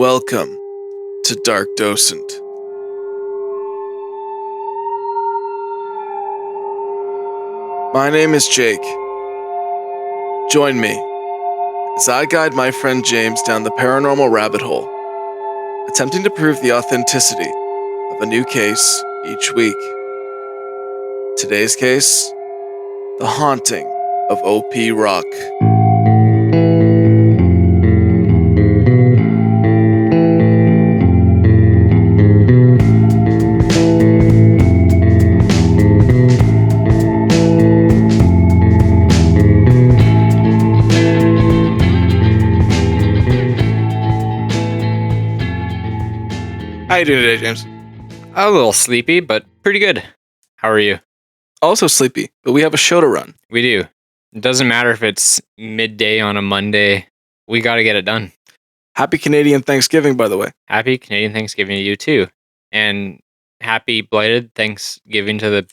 Welcome to Dark Docent. My name is Jake. Join me as I guide my friend James down the paranormal rabbit hole, attempting to prove the authenticity of a new case each week. Today's case, the haunting of OP Rock. How you doing today, James? A little sleepy, but pretty good. How are you? Also sleepy, but we have a show to run. We do. It doesn't matter if it's midday on a Monday. We got to get it done. Happy Canadian Thanksgiving, by the way. Happy Canadian Thanksgiving to you too. And happy belated Thanksgiving to the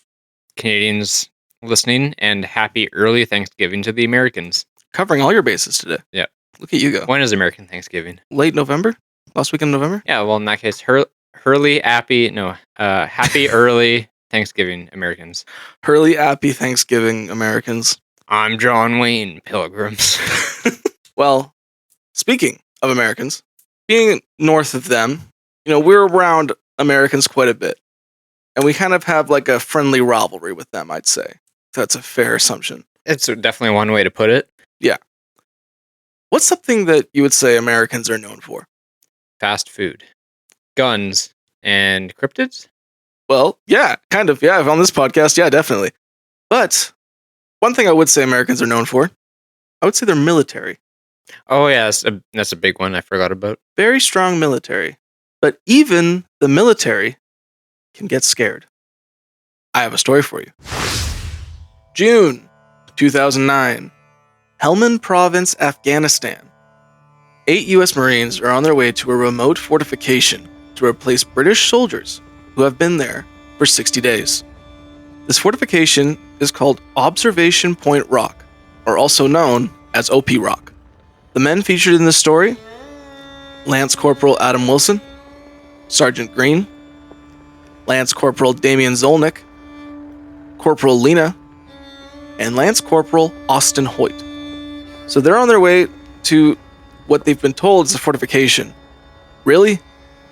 Canadians listening, and happy early Thanksgiving to the Americans. Covering all your bases today. Yeah. Look at you go. When is American Thanksgiving? Late November? Last week in November? Yeah, well, in that case, happy early Thanksgiving, Americans. Happy Thanksgiving, Americans. I'm John Wayne, Pilgrims. Well, speaking of Americans, being north of them, we're around Americans quite a bit. And we kind of have like a friendly rivalry with them, I'd say. That's a fair assumption. It's definitely one way to put it. Yeah. What's something that you would say Americans are known for? Fast food, guns, and cryptids? Well, yeah, kind of. Yeah, on this podcast, yeah, definitely. But one thing I would say Americans are known for, I would say they're military. Oh, yeah, that's a big one I forgot about. Very strong military. But even the military can get scared. I have a story for you. June 2009, Helmand Province, Afghanistan. 8 U.S. Marines are on their way to a remote fortification to replace British soldiers who have been there for 60 days. This fortification is called Observation Point Rock, or also known as OP Rock. The men featured in this story: Lance Corporal Adam Wilson, Sergeant Green, Lance Corporal Damian Zolnick, Corporal Lena, and Lance Corporal Austin Hoyt. So they're on their way to what they've been told is a fortification. Really,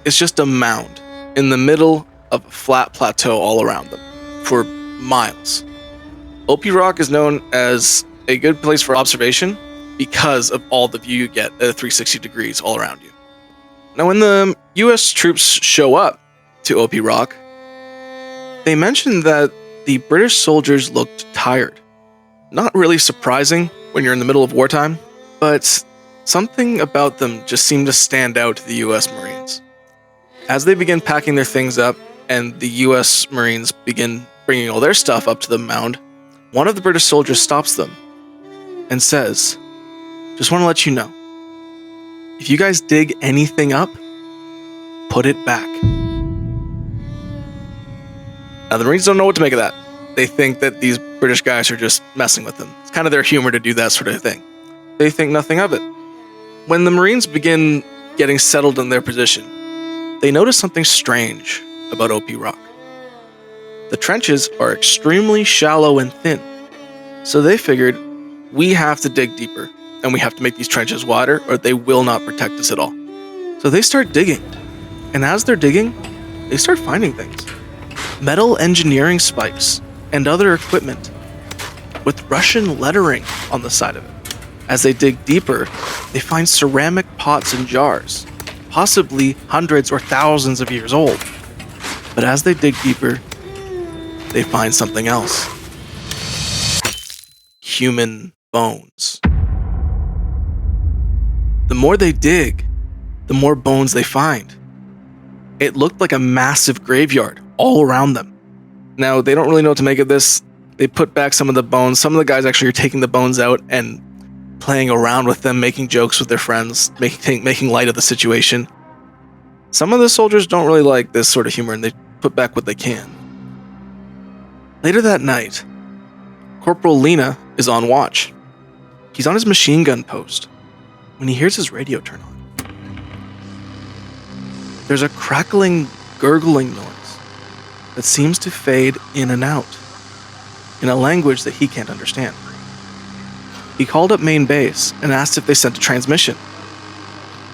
it's just a mound in the middle of a flat plateau all around them for miles. OP Rock is known as a good place for observation because of all the view you get at 360 degrees all around you. Now, when the US troops show up to OP Rock, they mentioned that the British soldiers looked tired. Not really surprising when you're in the middle of wartime, but something about them just seemed to stand out to the US Marines. As they begin packing their things up and the US Marines begin bringing all their stuff up to the mound, one of the British soldiers stops them and says, "Just want to let you know, if you guys dig anything up, put it back." Now the Marines don't know what to make of that. They think that these British guys are just messing with them. It's kind of their humor to do that sort of thing. They think nothing of it. When the Marines begin getting settled in their position, they notice something strange about OP Rock. The trenches are extremely shallow and thin, so they figured, we have to dig deeper, and we have to make these trenches wider, or they will not protect us at all. So they start digging, and as they're digging, they start finding things. Metal engineering spikes and other equipment with Russian lettering on the side of it. As they dig deeper, they find ceramic pots and jars, possibly hundreds or thousands of years old. But as they dig deeper, they find something else. Human bones. The more they dig, the more bones they find. It looked like a massive graveyard all around them. Now, they don't really know what to make of this. They put back some of the bones. Some of the guys actually are taking the bones out and playing around with them, making jokes with their friends, making light of the situation. Some of the soldiers don't really like this sort of humor, and they put back what they can. Later that night, Corporal Lena is on watch. He's on his machine gun post when he hears his radio turn on. there's a crackling, gurgling noise that seems to fade in and out in a language that he can't understand. He called up main base and asked if they sent a transmission,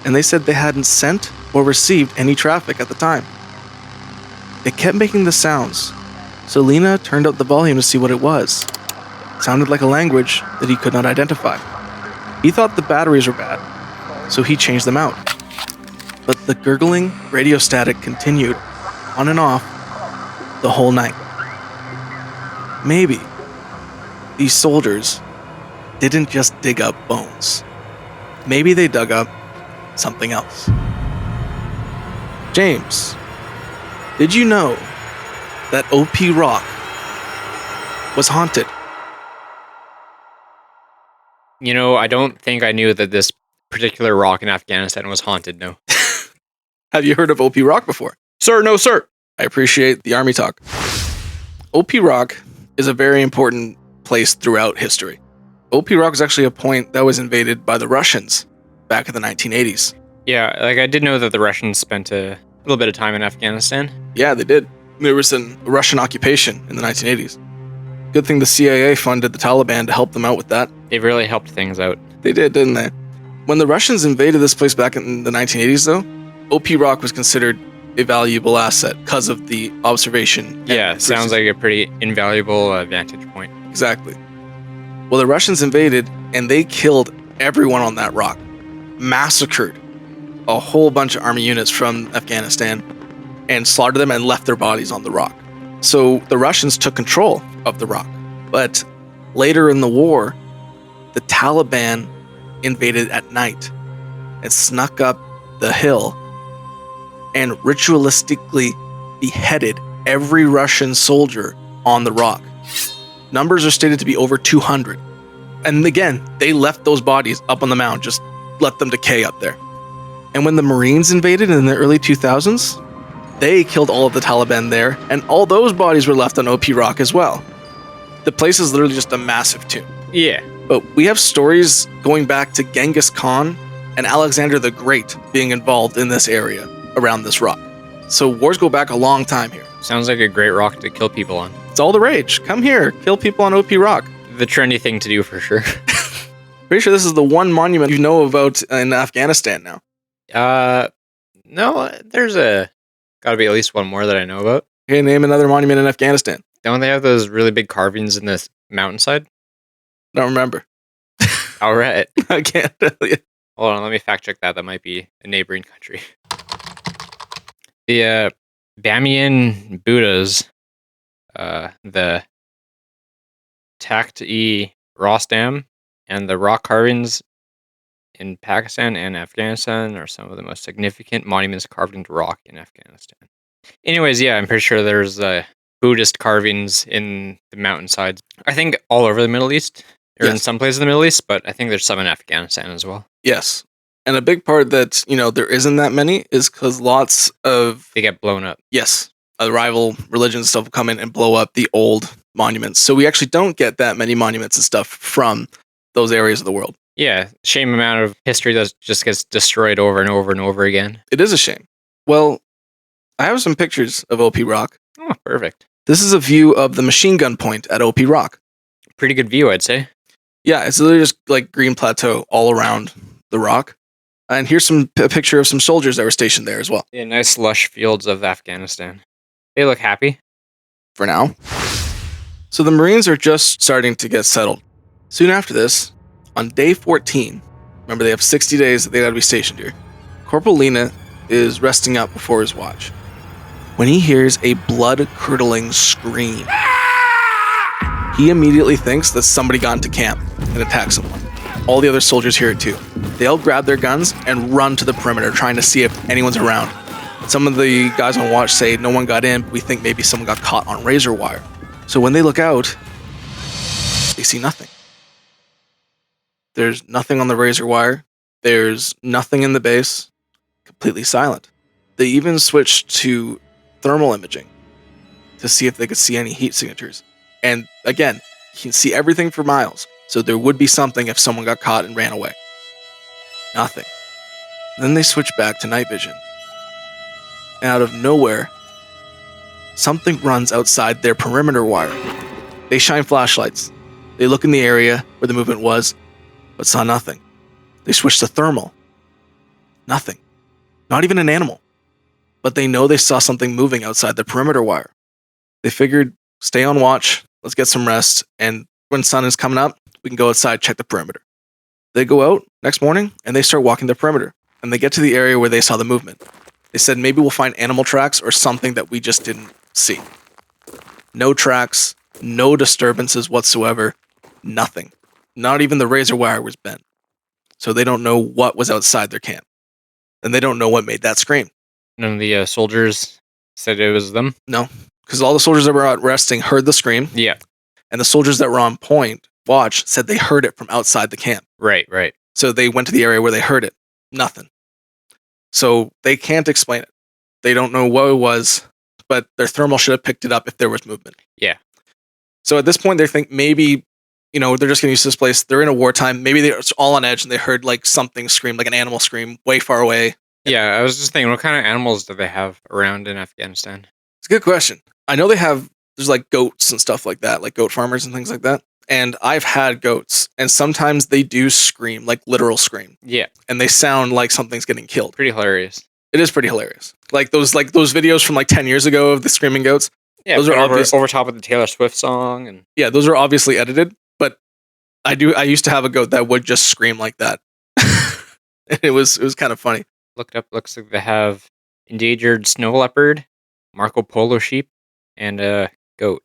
and they said they hadn't sent or received any traffic at the time. They kept making the sounds, so Lena turned up the volume to see what it was. It sounded like a language that he could not identify. He thought the batteries were bad, so he changed them out. But the gurgling radio static continued on and off the whole night. Maybe these soldiers didn't just dig up bones. Maybe they dug up something else. James, did you know that OP Rock was haunted? You know, I don't think I knew that this particular rock in Afghanistan was haunted, no. Have you heard of OP Rock before? Sir, no, sir. I appreciate the army talk. OP Rock is a very important place throughout history. OP Rock was actually a point that was invaded by the Russians back in the 1980s. Yeah, like I did know that the Russians spent a little bit of time in Afghanistan. Yeah, they did. There was a Russian occupation in the 1980s. Good thing the CIA funded the Taliban to help them out with that. They really helped things out. They did, didn't they? When the Russians invaded this place back in the 1980s, though, OP Rock was considered a valuable asset because of the observation. Yeah, sounds like a pretty invaluable vantage point. Exactly. Well, the Russians invaded, and they killed everyone on that rock. Massacred a whole bunch of army units from Afghanistan and slaughtered them and left their bodies on the rock. So the Russians took control of the rock. But later in the war, the Taliban invaded at night and snuck up the hill and ritualistically beheaded every Russian soldier on the rock. Numbers are stated to be over 200. And again, they left those bodies up on the mound, just let them decay up there. And when the Marines invaded in the early 2000s, they killed all of the Taliban there, and all those bodies were left on OP Rock as well. The place is literally just a massive tomb. Yeah. But we have stories going back to Genghis Khan and Alexander the Great being involved in this area around this rock. So wars go back a long time here. Sounds like a great rock to kill people on. It's all the rage. Come here, kill people on OP Rock. The trendy thing to do for sure. Pretty sure this is the one monument you know about in Afghanistan now. No, there's gotta be at least one more that I know about. Okay, name another monument in Afghanistan. Don't they have those really big carvings in this mountainside? Don't remember. All right. I can't tell you. Hold on, let me fact check that. That might be a neighboring country. The Bamiyan Buddhas, the Takht-e Rostam, and the rock carvings in Pakistan and Afghanistan are some of the most significant monuments carved into rock in Afghanistan. Anyways, yeah, I'm pretty sure there's Buddhist carvings in the mountainsides. I think all over the Middle East, or in some places in the Middle East, but I think there's some in Afghanistan as well. Yes. And a big part that, there isn't that many is because lots of... They get blown up. Yes. Rival religions and stuff will come in and blow up the old monuments. So we actually don't get that many monuments and stuff from those areas of the world. Yeah, shame amount of history that just gets destroyed over and over and over again. It is a shame. Well, I have some pictures of OP Rock. Oh, perfect. This is a view of the machine gun point at OP Rock. Pretty good view, I'd say. Yeah, it's literally just like green plateau all around the rock. And here's a picture of some soldiers that were stationed there as well. Yeah, nice lush fields of Afghanistan. They look happy. For now. So the Marines are just starting to get settled. Soon after this, on day 14, remember they have 60 days that they gotta be stationed here, Corporal Lena is resting up before his watch when he hears a blood-curdling scream. He immediately thinks that somebody got into camp and attacked someone. All the other soldiers hear it too. They all grab their guns and run to the perimeter trying to see if anyone's around. Some of the guys on watch say no one got in, but we think maybe someone got caught on razor wire. So when they look out, they see nothing. There's nothing on the razor wire. There's nothing in the base. Completely silent. They even switched to thermal imaging to see if they could see any heat signatures. And again, you can see everything for miles. So there would be something if someone got caught and ran away. Nothing. Then they switch back to night vision. and out of nowhere, something runs outside their perimeter wire. They shine flashlights. They look in the area where the movement was, but saw nothing. They switched to thermal. Nothing. Not even an animal. But they know they saw something moving outside the perimeter wire. They figured, stay on watch, let's get some rest, and when sun is coming up, we can go outside, check the perimeter. They go out next morning, and they start walking the perimeter, and they get to the area where they saw the movement. They said, maybe we'll find animal tracks or something that we just didn't see. No tracks, no disturbances whatsoever, nothing. Not even the razor wire was bent. So they don't know what was outside their camp. And they don't know what made that scream. None of the soldiers said it was them? No, because all the soldiers that were out resting heard the scream. Yeah. And the soldiers that were on point, watch, said they heard it from outside the camp. Right, right. So they went to the area where they heard it. Nothing. So they can't explain it. They don't know what it was, but their thermal should have picked it up if there was movement. Yeah. So at this point, they think maybe, they're just getting used to this place. They're in a wartime. Maybe they're all on edge and they heard like something scream, like an animal scream, way far away. Yeah, I was just thinking, what kind of animals do they have around in Afghanistan? It's a good question. I know there's like goats and stuff like that, like goat farmers and things like that. And I've had goats, and sometimes they do scream, like literal scream. Yeah. And they sound like something's getting killed. Pretty hilarious. It is pretty hilarious. Like those videos from like 10 years ago of the screaming goats. Yeah, those are over top of the Taylor Swift song, and yeah, those are obviously edited. But I used to have a goat that would just scream like that. And it was kind of funny. Looked up, looks like they have endangered snow leopard, Marco Polo sheep, and a goat,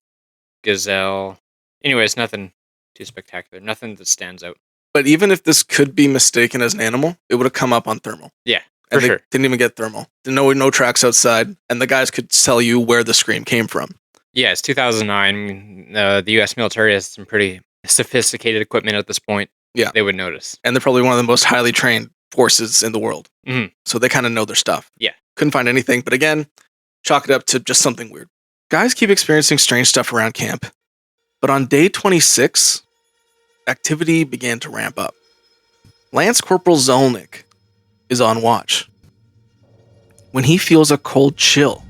gazelle. Anyways, nothing too spectacular. Nothing that stands out. But even if this could be mistaken as an animal, it would have come up on thermal. Yeah, and for sure. Didn't even get thermal. No tracks outside, and the guys could tell you where the scream came from. Yeah, it's 2009. The U.S. military has some pretty sophisticated equipment at this point. Yeah. They would notice. And they're probably one of the most highly trained forces in the world. Mm-hmm. So they kind of know their stuff. Yeah. Couldn't find anything, but again, chalk it up to just something weird. Guys keep experiencing strange stuff around camp. But on day 26, activity began to ramp up. Lance Corporal Zolnik is on watch when he feels a cold chill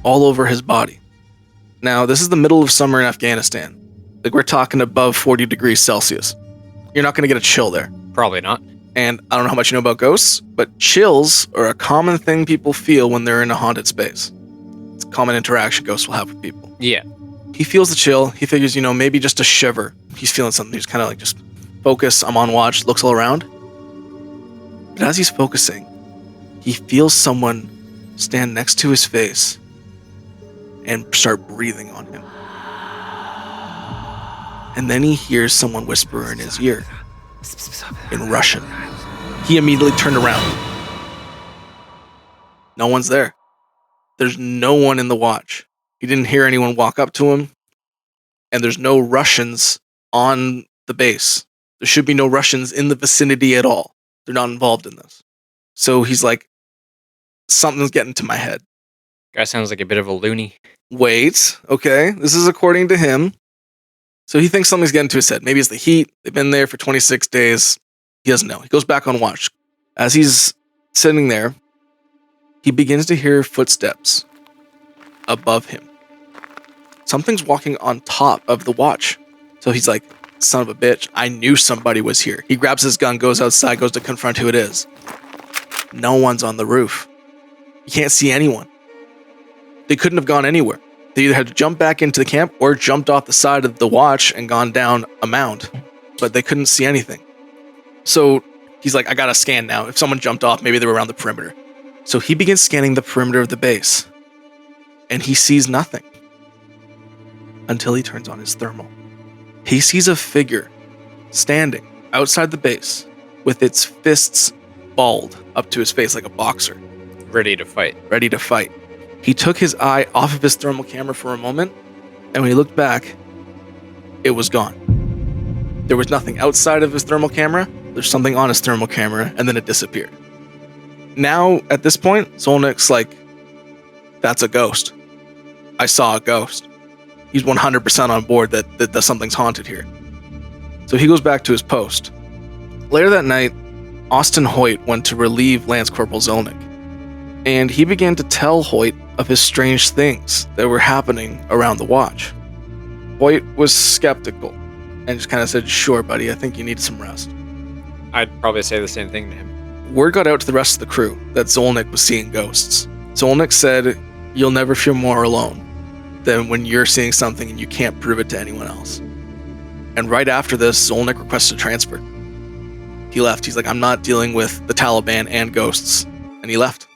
all over his body. Now, this is the middle of summer in Afghanistan. Like, we're talking above 40 degrees Celsius. You're not going to get a chill there. Probably not. And I don't know how much you know about ghosts, but chills are a common thing people feel when they're in a haunted space. It's a common interaction ghosts will have with people. Yeah. He feels the chill. He figures, maybe just a shiver. He's feeling something. He's kind of like, just focus. I'm on watch. Looks all around. But as he's focusing, he feels someone stand next to his face and start breathing on him. And then he hears someone whisper in his ear in Russian. He immediately turned around. No one's there. There's no one in the watch. He didn't hear anyone walk up to him. And there's no Russians on the base. There should be no Russians in the vicinity at all. They're not involved in this. So he's like, something's getting to my head. Guy sounds like a bit of a loony. Wait, okay. This is according to him. So he thinks something's getting to his head. Maybe it's the heat. They've been there for 26 days. He doesn't know. He goes back on watch. As he's sitting there, he begins to hear footsteps above him. Something's walking on top of the watch. So he's like, son of a bitch, I knew somebody was here. He grabs his gun, goes outside, goes to confront who it is. No one's on the roof. You can't see anyone. They couldn't have gone anywhere. They either had to jump back into the camp or jumped off the side of the watch and gone down a mound. But they couldn't see anything. So he's like, I gotta scan now. If someone jumped off, maybe they were around the perimeter. So he begins scanning the perimeter of the base. And he sees nothing. Until he turns on his thermal. He sees a figure standing outside the base with its fists balled up to his face like a boxer. Ready to fight. Ready to fight. He took his eye off of his thermal camera for a moment, and when he looked back, it was gone. There was nothing outside of his thermal camera, there's something on his thermal camera, and then it disappeared. Now, at this point, Zolnik's like, that's a ghost. I saw a ghost. He's 100% on board that something's haunted here. So he goes back to his post. Later that night, Austin Hoyt went to relieve Lance Corporal Zolnik. and he began to tell Hoyt of his strange things that were happening around the watch. Hoyt was skeptical and just kind of said, "Sure, buddy, I think you need some rest." I'd probably say the same thing to him. Word got out to the rest of the crew that Zolnik was seeing ghosts. Zolnik said, "You'll never feel more alone than when you're seeing something and you can't prove it to anyone else." And right after this, Zolnik requested a transfer. He left. He's like, "I'm not dealing with the Taliban and ghosts." And he left.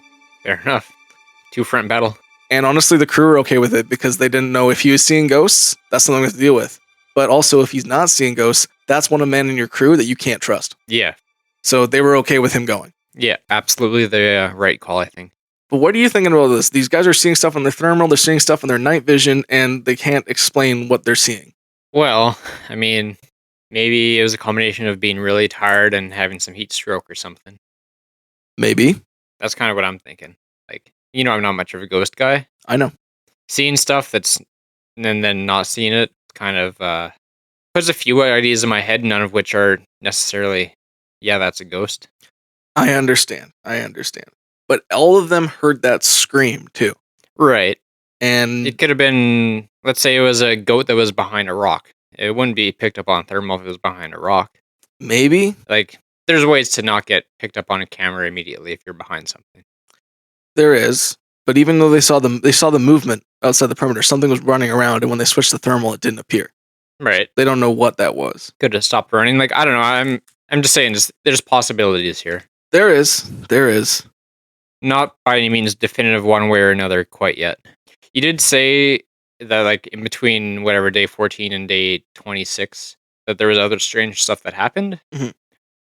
Fair enough. Two-front battle. And honestly, the crew were okay with it because they didn't know if he was seeing ghosts, that's something we have to deal with. But also, if he's not seeing ghosts, that's one man in your crew that you can't trust. Yeah. So they were okay with him going. Yeah, absolutely the right call, I think. But what are you thinking about this? These guys are seeing stuff on their thermal, they're seeing stuff on their night vision, and they can't explain what they're seeing. Well, I mean, maybe it was a combination of being really tired and having some heat stroke or something. Maybe. That's kind of what I'm thinking. Like, I'm not much of a ghost guy. I know. Seeing stuff and then not seeing it kind of puts a few ideas in my head, none of which are necessarily, yeah, that's a ghost. I understand. But all of them heard that scream, too. Right. And it could have been, let's say it was a goat that was behind a rock. It wouldn't be picked up on thermal if it was behind a rock. Maybe. Like, there's ways to not get picked up on a camera immediately if you're behind something. There is. But even though they saw the movement outside the perimeter, something was running around, and when they switched the thermal, it didn't appear. Right. They don't know what that was. Could have stopped running. Like, I don't know. I'm just saying, there's possibilities here. There is. Not by any means definitive one way or another quite yet. You did say that, like, in between whatever day 14 and day 26, that there was other strange stuff that happened. Mm-hmm.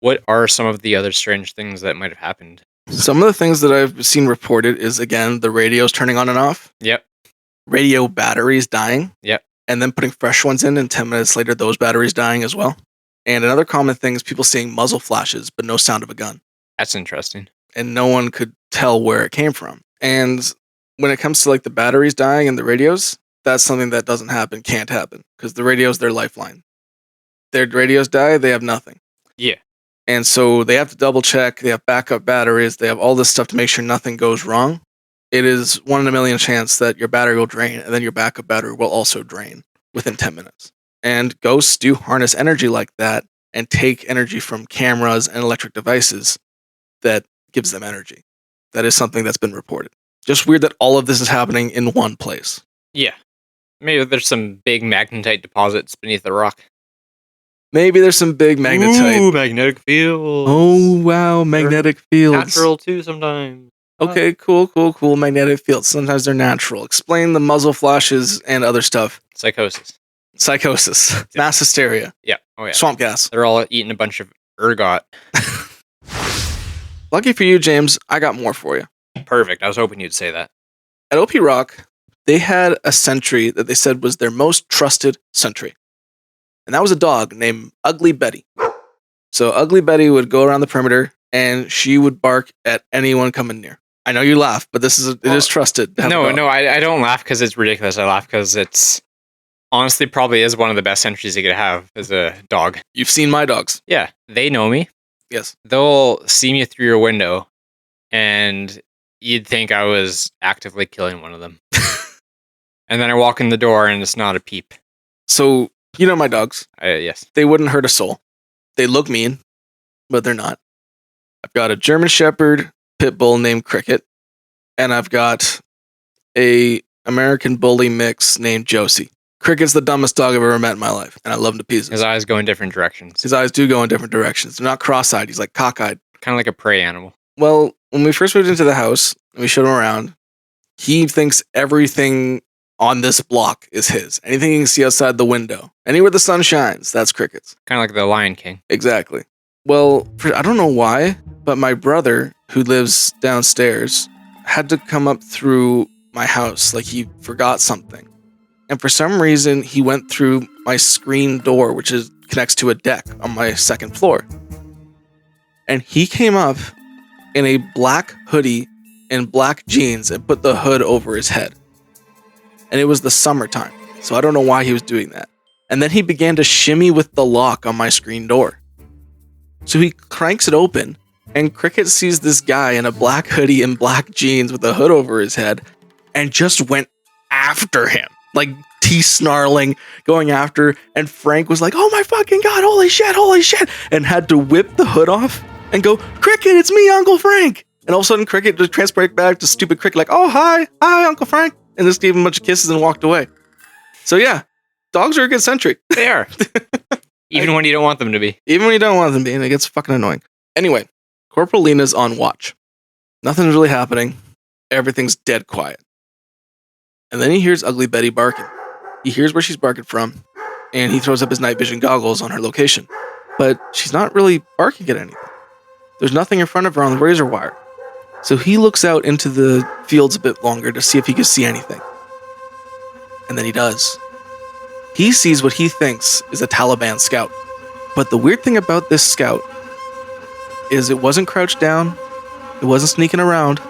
What are some of the other strange things that might have happened? Some of the things that I've seen reported is, again, the radios turning on and off. Yep. Radio batteries dying. Yep. And then putting fresh ones in, and 10 minutes later, those batteries dying as well. And another common thing is people seeing muzzle flashes, but no sound of a gun. That's interesting. And no one could tell where it came from. And when it comes to like the batteries dying and the radios, that's something that doesn't happen, can't happen, because the radio's their lifeline. Their radios die, they have nothing. Yeah. And so they have to double check, they have backup batteries, they have all this stuff to make sure nothing goes wrong. It is 1 in a million chance that your battery will drain, and then your backup battery will also drain within 10 minutes. And ghosts do harness energy like that and take energy from cameras and electric devices that gives them energy. That is something that's been reported. Just weird that all of this is happening in one place. Yeah. Maybe there's some big magnetite deposits beneath the rock. Maybe there's some big magnetite. Ooh, magnetic fields. Oh, wow, magnetic fields. Natural too sometimes. Okay, cool. Magnetic fields. Sometimes they're natural. Explain the muzzle flashes and other stuff. Psychosis. Mass hysteria. Yeah. Oh, yeah. Swamp gas. They're all eating a bunch of ergot. Lucky for you, James, I got more for you. Perfect. I was hoping you'd say that. At OP Rock, they had a sentry that they said was their most trusted sentry. And that was a dog named Ugly Betty. So Ugly Betty would go around the perimeter, and she would bark at anyone coming near. I know you laugh, but it is trusted. No, I don't laugh because it's ridiculous. I laugh because it's honestly probably is one of the best sentries you could have as a dog. You've seen my dogs. Yeah, they know me. Yes. They'll see me through your window, and you'd think I was actively killing one of them. And then I walk in the door, and it's not a peep. So, you know my dogs. Yes. They wouldn't hurt a soul. They look mean, but they're not. I've got a German Shepherd pit bull named Cricket, and I've got a American Bully mix named Josie. Cricket's the dumbest dog I've ever met in my life, and I love him to pieces. His eyes go in different directions. His eyes do go in different directions. They're not cross-eyed. He's like cockeyed. Kind of like a prey animal. Well, when we first moved into the house, and we showed him around, he thinks everything on this block is his. Anything you can see outside the window. Anywhere the sun shines, that's Cricket's. Kind of like the Lion King. Exactly. Well, I don't know why, but my brother, who lives downstairs, had to come up through my house like he forgot something. And for some reason, he went through my screen door, which connects to a deck on my second floor. And he came up in a black hoodie and black jeans and put the hood over his head. And it was the summertime, so I don't know why he was doing that. And then he began to shimmy with the lock on my screen door. So he cranks it open, And Cricket sees this guy in a black hoodie and black jeans with a hood over his head and just went after him. Like teeth snarling, going after. And Frank was like, oh my fucking God, holy shit. And had to whip the hood off and go, Cricket, it's me, Uncle Frank. And all of a sudden, Cricket just transported back to stupid Cricket, like, oh, hi, Uncle Frank. And just gave him a bunch of kisses and walked away. So yeah, dogs are eccentric. They are. Even when you don't want them to be. Even when you don't want them to be, and it gets fucking annoying. Anyway, Corporal Lena's on watch. Nothing's really happening. Everything's dead quiet. And then he hears Ugly Betty barking. He hears where she's barking from, and he throws up his night vision goggles on her location. But she's not really barking at anything. There's nothing in front of her on the razor wire. So he looks out into the fields a bit longer to see if he can see anything. And then he does. He sees what he thinks is a Taliban scout. But the weird thing about this scout is it wasn't crouched down, it wasn't sneaking around,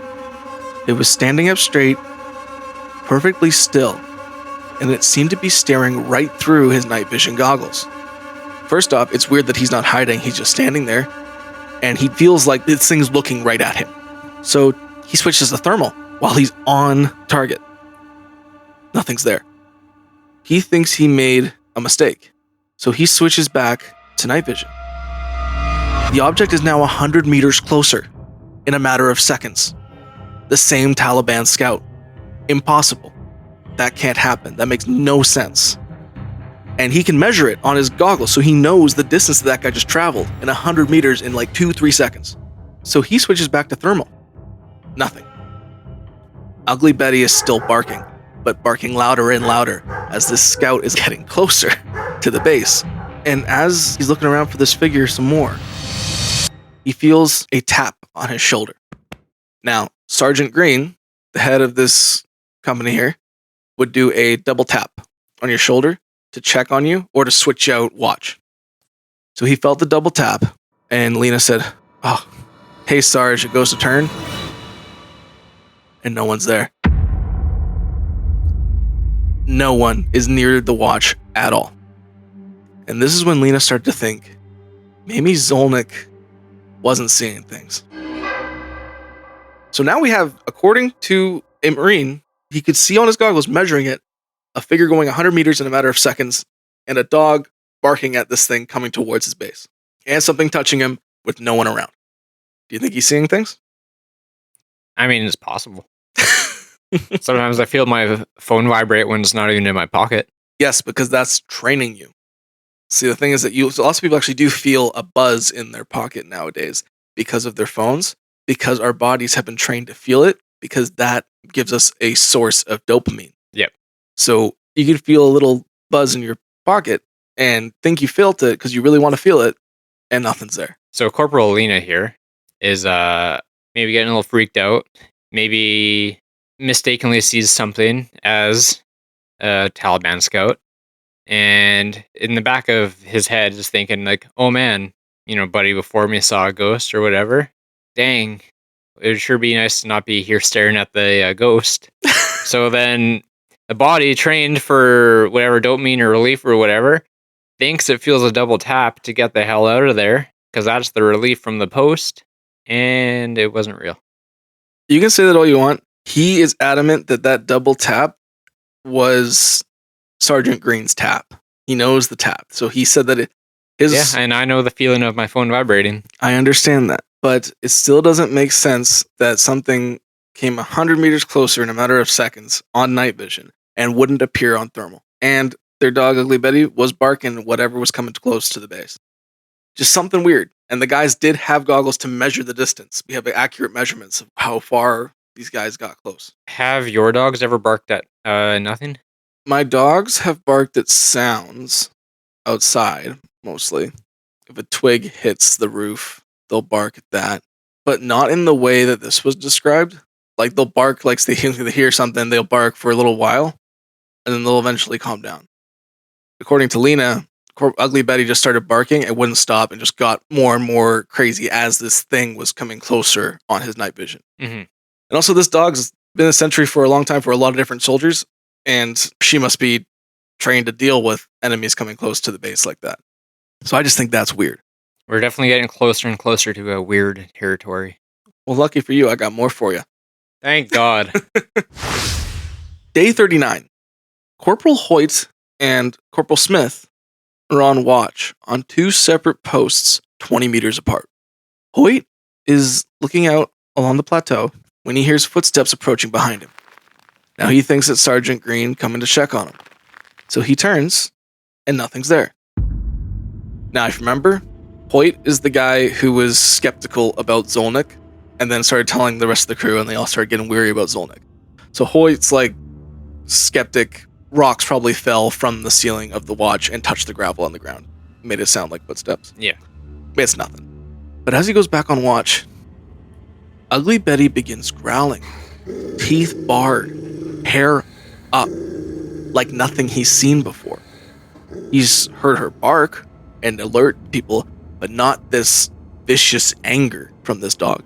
it was standing up straight, perfectly still, and it seemed to be staring right through his night vision goggles. First off, it's weird that he's not hiding, he's just standing there, and he feels like this thing's looking right at him. So he switches to thermal while he's on target. Nothing's there. He thinks he made a mistake, so he switches back to night vision. The object is now 100 meters closer in a matter of seconds. The same Taliban scout. Impossible. That can't happen. That makes no sense. And he can measure it on his goggles, so he knows the distance that guy just traveled in 100 meters in like 2-3 seconds. So he switches back to thermal. Nothing. Ugly Betty is still barking, but barking louder and louder as this scout is getting closer to the base. And as he's looking around for this figure some more, he feels a tap on his shoulder. Now, Sergeant Green, the head of this company here, would do a double tap on your shoulder to check on you or to switch out watch. So he felt the double tap, and Lena said, oh, hey Sarge, it goes to turn. And no one's there. No one is near the watch at all. And this is when Lena started to think, maybe Zolnik wasn't seeing things. So now we have, according to a Marine, he could see on his goggles, measuring it, a figure going 100 meters in a matter of seconds, and a dog barking at this thing coming towards his base. And something touching him with no one around. Do you think he's seeing things? I mean, it's possible. Sometimes I feel my phone vibrate when it's not even in my pocket. Yes, because that's training you. See, the thing is that lots of people actually do feel a buzz in their pocket nowadays because of their phones, because our bodies have been trained to feel it, because that gives us a source of dopamine. Yep. So you can feel a little buzz in your pocket and think you felt it because you really want to feel it, and nothing's there. So Corporal Lena here is maybe getting a little freaked out, maybe mistakenly sees something as a Taliban scout, and in the back of his head is thinking like, oh man, buddy before me saw a ghost or whatever. Dang, it would sure be nice to not be here staring at the ghost. So then the body, trained for whatever dopamine or relief or whatever, thinks it feels a double tap to get the hell out of there because that's the relief from the post, and it wasn't real. You can say that all you want. He is adamant that that double tap was Sergeant Green's tap. He knows the tap. So he said that Yeah, and I know the feeling of my phone vibrating. I understand that. But it still doesn't make sense that something came 100 meters closer in a matter of seconds on night vision and wouldn't appear on thermal. And their dog, Ugly Betty, was barking whatever was coming close to the base. Just something weird. And the guys did have goggles to measure the distance. We have accurate measurements of how far these guys got close. Have your dogs ever barked at nothing? My dogs have barked at sounds outside, mostly. If a twig hits the roof, they'll bark at that. But not in the way that this was described. Like, they'll bark like they hear something, they'll bark for a little while, and then they'll eventually calm down. According to Lena, Ugly Betty just started barking and wouldn't stop and just got more and more crazy as this thing was coming closer on his night vision. Mm-hmm. And also, this dog's been a sentry for a long time for a lot of different soldiers, and she must be trained to deal with enemies coming close to the base like that. So I just think that's weird. We're definitely getting closer and closer to a weird territory. Well, lucky for you, I got more for you. Thank God. Day 39. Corporal Hoyt and Corporal Smith are on watch on two separate posts 20 meters apart. Hoyt is looking out along the plateau when he hears footsteps approaching behind him. Now he thinks it's Sergeant Green coming to check on him. So he turns, and nothing's there. Now, if you remember, Hoyt is the guy who was skeptical about Zolnik, and then started telling the rest of the crew, and they all started getting weary about Zolnik. So Hoyt's like skeptic. Rocks probably fell from the ceiling of the watch and touched the gravel on the ground. Made it sound like footsteps. Yeah. It's nothing. But as he goes back on watch, Ugly Betty begins growling, teeth bared, hair up, like nothing he's seen before. He's heard her bark and alert people, but not this vicious anger from this dog.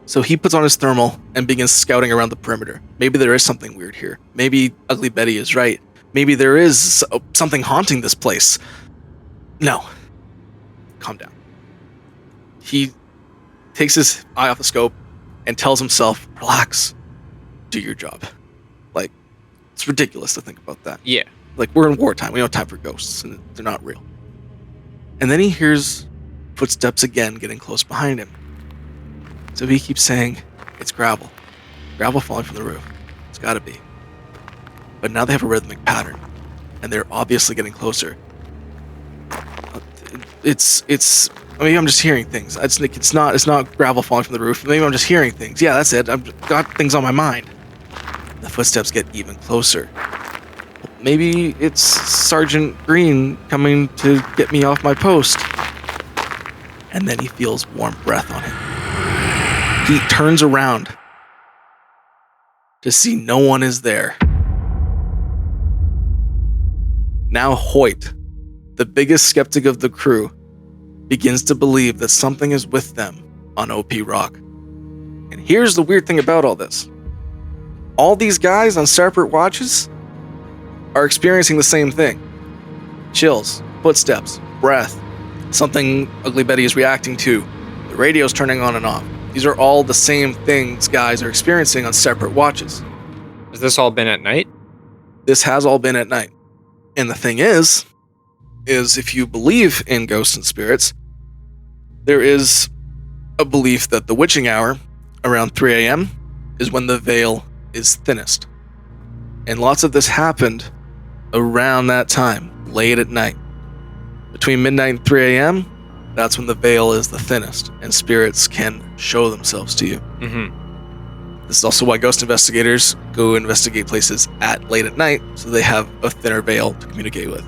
So he puts on his thermal and begins scouting around the perimeter. Maybe there is something weird here. Maybe Ugly Betty is right. Maybe there is something haunting this place. No. Calm down. He takes his eye off the scope and tells himself, relax, do your job. Like, it's ridiculous to think about that. Yeah. Like, we're in wartime. We don't have time for ghosts, and they're not real. And then he hears footsteps again getting close behind him. So he keeps saying, it's gravel. Gravel falling from the roof. It's gotta be. But now they have a rhythmic pattern, and they're obviously getting closer. It's maybe I'm just hearing things. It's not gravel falling from the roof. Maybe I'm just hearing things. Yeah, that's it. I've got things on my mind. The footsteps get even closer. Maybe it's Sergeant Green coming to get me off my post. And then he feels warm breath on him. He turns around to see no one is there. Now Hoyt, the biggest skeptic of the crew, begins to believe that something is with them on OP Rock. And here's the weird thing about all this. All these guys on separate watches are experiencing the same thing. Chills, footsteps, breath, something Ugly Betty is reacting to, the radio's turning on and off. These are all the same things guys are experiencing on separate watches. Has this all been at night? This has all been at night. And the thing is if you believe in ghosts and spirits, there is a belief that the witching hour, around 3 a.m., is when the veil is thinnest. And lots of this happened around that time, late at night. Between midnight and 3 a.m., that's when the veil is the thinnest, and spirits can show themselves to you. Mm-hmm. This is also why ghost investigators go investigate places late at night, so they have a thinner veil to communicate with.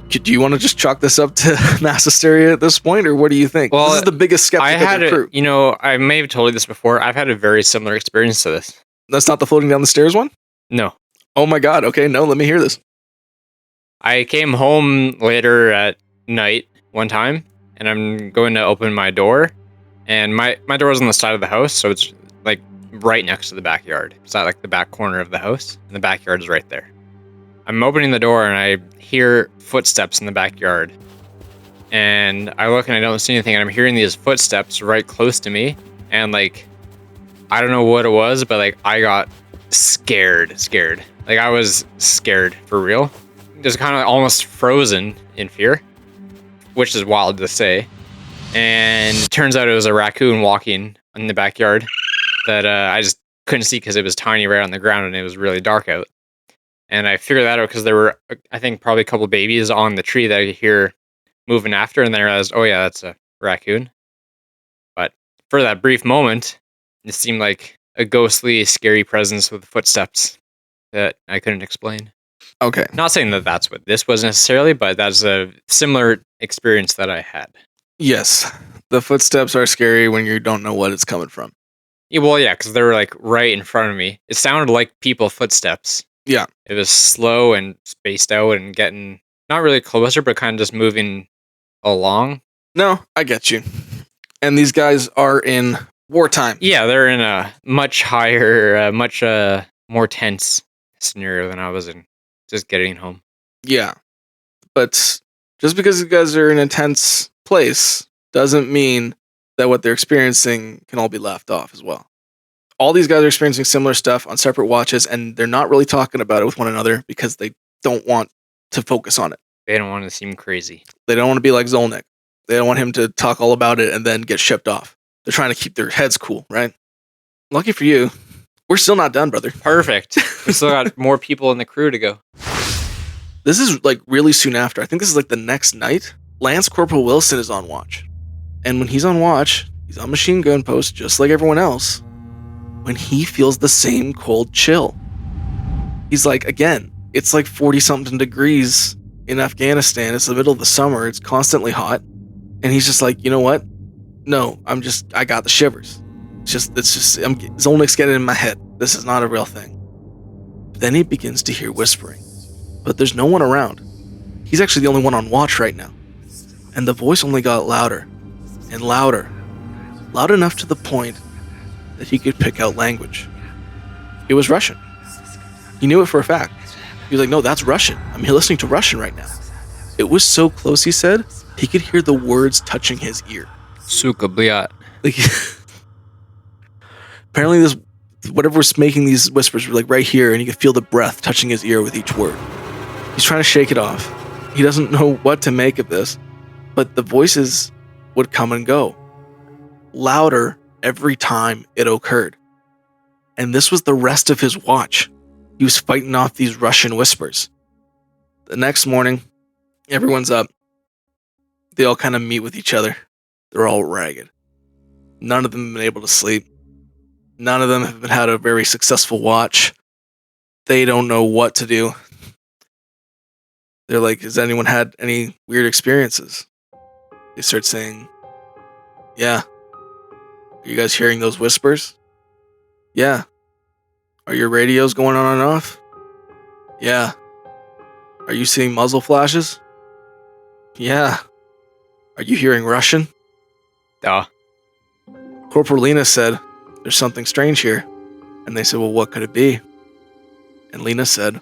Do you want to just chalk this up to mass hysteria at this point, or what do you think? Well, this is the biggest skeptic of the crew. I may have told you this before. I've had a very similar experience to this. That's not the floating down the stairs one? No. Oh my god, okay, no, let me hear this. I came home later at night one time, and I'm going to open my door, and my door is on the side of the house, so it's like right next to the backyard. It's not like the back corner of the house, and the backyard is right there. I'm opening the door, and I hear footsteps in the backyard, and I look and I don't see anything, and I'm hearing these footsteps right close to me, and like, I don't know what it was, but like, I got scared. Like, I was scared for real. Just kind of almost frozen in fear, which is wild to say. And it turns out it was a raccoon walking in the backyard that I just couldn't see because it was tiny right on the ground and it was really dark out. And I figured that out because there were, I think, probably a couple babies on the tree that I could hear moving after, and then I realized, oh yeah, that's a raccoon. But for that brief moment, it seemed like a ghostly, scary presence with footsteps that I couldn't explain. Okay. Not saying that that's what this was necessarily, but that's a similar experience that I had. Yes. The footsteps are scary when you don't know what it's coming from. Yeah, well, yeah, because they were like right in front of me. It sounded like people footsteps. Yeah. It was slow and spaced out and getting not really closer, but kind of just moving along. No, I get you. And these guys are in wartime. Yeah, they're in a much higher, much more tense scenario than I was in. Just getting home. Yeah. But just because you guys are in a tense place doesn't mean that what they're experiencing can all be laughed off as well. All these guys are experiencing similar stuff on separate watches, and they're not really talking about it with one another because they don't want to focus on it. They don't want to seem crazy. They don't want to be like Zolnik. They don't want him to talk all about it and then get shipped off. They're trying to keep their heads cool, right? Lucky for you, we're still not done, brother. Perfect. We still got more people in the crew to go. This is like really soon after. I think this is like the next night. Lance Corporal Wilson is on watch. And when he's on watch, he's on machine gun post just like everyone else. When he feels the same cold chill. He's like, again, it's like 40-something degrees in Afghanistan. It's the middle of the summer. It's constantly hot. And he's just like, you know what? No, I got the shivers. Zolnik's getting in my head. This is not a real thing. Then he begins to hear whispering. But there's no one around. He's actually the only one on watch right now. And the voice only got louder and louder. Loud enough to the point that he could pick out language. It was Russian. He knew it for a fact. He was like, no, that's Russian. I'm listening to Russian right now. It was so close, he said, he could hear the words touching his ear. Suka blyat. Like, apparently this, whatever was making these whispers were like right here, and he could feel the breath touching his ear with each word. He's trying to shake it off. He doesn't know what to make of this, but the voices would come and go. Louder every time it occurred. And this was the rest of his watch. He was fighting off these Russian whispers. The next morning, everyone's up. They all kind of meet with each other. They're all ragged. None of them have been able to sleep. None of them have had a very successful watch. They don't know what to do. They're like, has anyone had any weird experiences? They start saying, yeah. Are you guys hearing those whispers? Yeah. Are your radios going on and off? Yeah. Are you seeing muzzle flashes? Yeah. Are you hearing Russian? Duh. Corporal Lena said, there's something strange here. And they said, well, what could it be? And Lena said,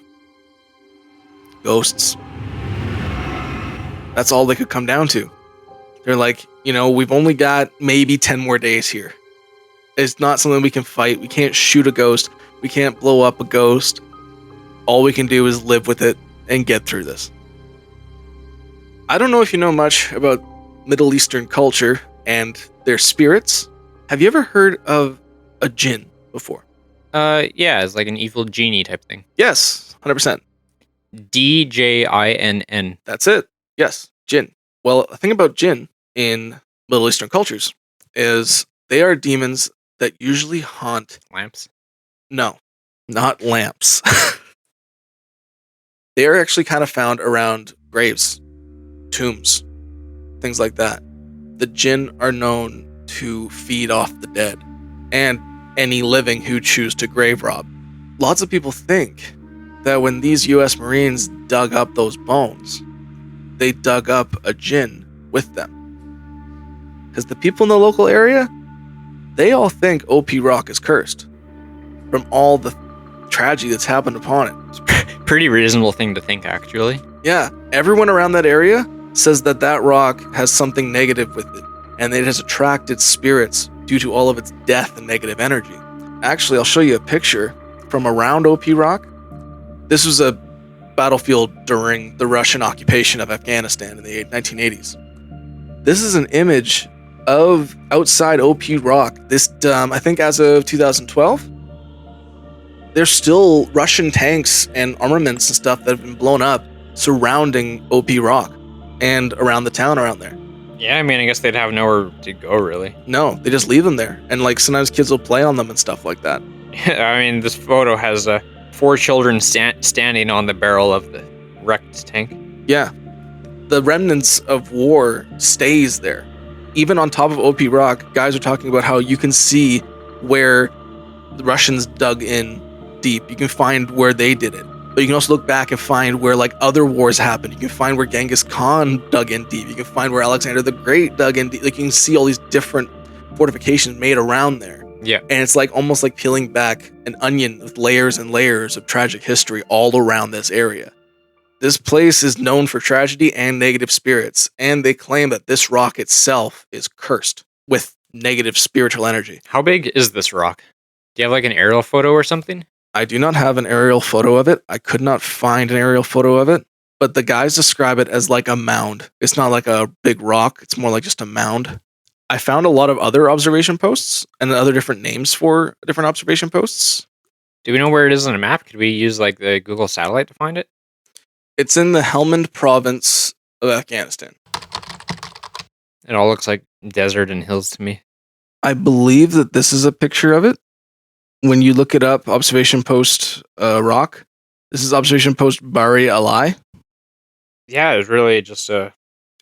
ghosts. That's all they could come down to. They're like, we've only got maybe 10 more days here. It's not something we can fight. We can't shoot a ghost. We can't blow up a ghost. All we can do is live with it and get through this. I don't know if you know much about Middle Eastern culture and their spirits. Have you ever heard of a jinn before? Yeah, it's like an evil genie type thing. Yes, 100%. DJINN. That's it. Yes, jinn. Well, the thing about jinn in Middle Eastern cultures is they are demons that usually haunt... Lamps? No, not lamps. They are actually kind of found around graves, tombs, things like that. The jinn are known to feed off the dead and any living who choose to grave rob. Lots of people think that when these U.S. Marines dug up those bones, they dug up a jinn with them. Because the people in the local area, they all think OP Rock is cursed from all the tragedy that's happened upon it. It's pretty reasonable thing to think, actually. Yeah, everyone around that area says that rock has something negative with it, and it has attracted spirits due to all of its death and negative energy. Actually, I'll show you a picture from around OP Rock. This was a battlefield during the Russian occupation of Afghanistan in the 1980s. This is an image of outside OP Rock. This, I think as of 2012, there's still Russian tanks and armaments and stuff that have been blown up surrounding OP Rock and around the town around there. Yeah, I mean, I guess they'd have nowhere to go, really. No, they just leave them there. And like sometimes kids will play on them and stuff like that. I mean, this photo has 4 children standing on the barrel of the wrecked tank. Yeah. The remnants of war stays there. Even on top of OP Rock, guys are talking about how you can see where the Russians dug in deep. You can find where they did it. But you can also look back and find where like other wars happened. You can find where Genghis Khan dug in deep. You can find where Alexander the Great dug in deep. Like you can see all these different fortifications made around there. Yeah. And it's like almost like peeling back an onion with layers and layers of tragic history all around this area. This place is known for tragedy and negative spirits, and they claim that this rock itself is cursed with negative spiritual energy. How big is this rock? Do you have like an aerial photo or something? I do not have an aerial photo of it. I could not find an aerial photo of it, but the guys describe it as like a mound. It's not like a big rock, it's more like just a mound. I found a lot of other observation posts and other different names for different observation posts. Do we know where it is on a map? Could we use like the Google satellite to find it? It's in the Helmand province of Afghanistan. It all looks like desert and hills to me. I believe that this is a picture of it. When you look it up, observation post rock, this is observation post Bari Alai. Yeah, it's really just